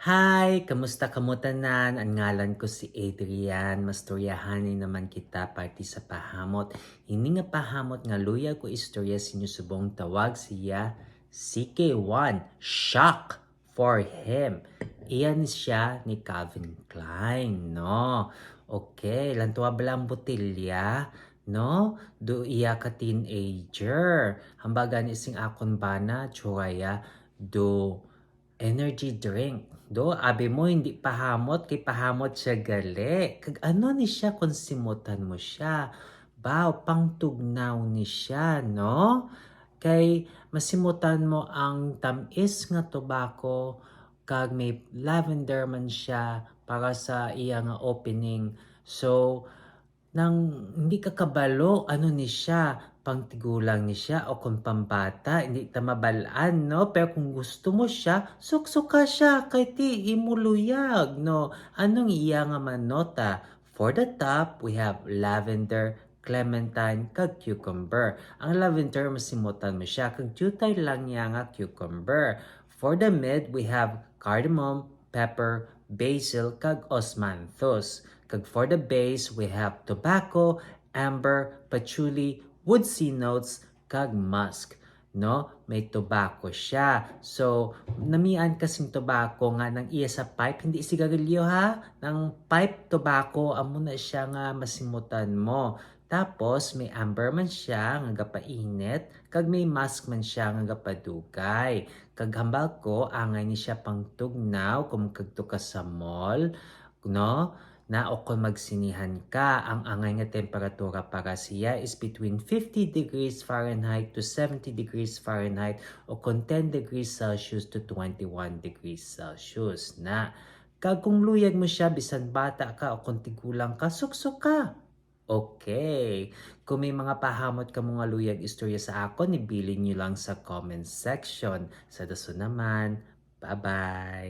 Hi, kamusta kamo tanan? Ang ngalan ko si Adrian. Mastoryahanay naman kita parti sa pahamot. Ini nga pahamot nga luya ko istorya sinyo subong tawag siya CK1. Shock for him. Iyan siya ni Calvin Klein, no? Okay, lantuwa balang botilya, no? Do iya ka teenager. Hambagan ising akon bana, churaya, do energy drink. Do, abi mo hindi pahamot, kay pahamot siya gali. Kag ano ni siya kung simutan mo siya. Baw, pangtugnaw ni siya, no? Kay masimutan mo ang tamis nga tobacco, kag may lavender man siya para sa iya nga opening. So, nang hindi ka kabalo, ano ni siya, pangtigulang ni siya o kung pambata, hindi ta mabalaan, no? Pero kung gusto mo siya, suksuka siya, kay ti imuluyag, no? Anong iya nga manota? For the top, we have lavender, clementine, kag cucumber. Ang lavender, masimutan mo siya, kag jutay lang niya nga cucumber. For the mid, we have cardamom, pepper, basil, kag osmanthus. Kag for the base, we have tobacco, amber, patchouli, woodsy notes, kag musk. No? May tobacco siya. So, namian kasing tobacco nga nang iya sa pipe, hindi sigarilyo ha. Nang pipe tobacco, amo na siya nga masimutan mo. Tapos, may amber man siya nga gapainit, kag may musk man siya nga gapadugay. Kag hambal ko, angay ni siya pang tugnaw, kung kagto ka sa mall, no? Na o kung magsinihan ka, ang angay nga temperatura para siya is between 50 degrees Fahrenheit to 70 degrees Fahrenheit o kung 10 degrees Celsius to 21 degrees Celsius na. Kag kung luyag mo siya, bisan bata ka o kung tigulang ka, suksok ka. Okay. Kung may mga pahamot ka mga luyag istorya sa ako, nibilin nyo lang sa comment section. Sa daso naman, bye-bye!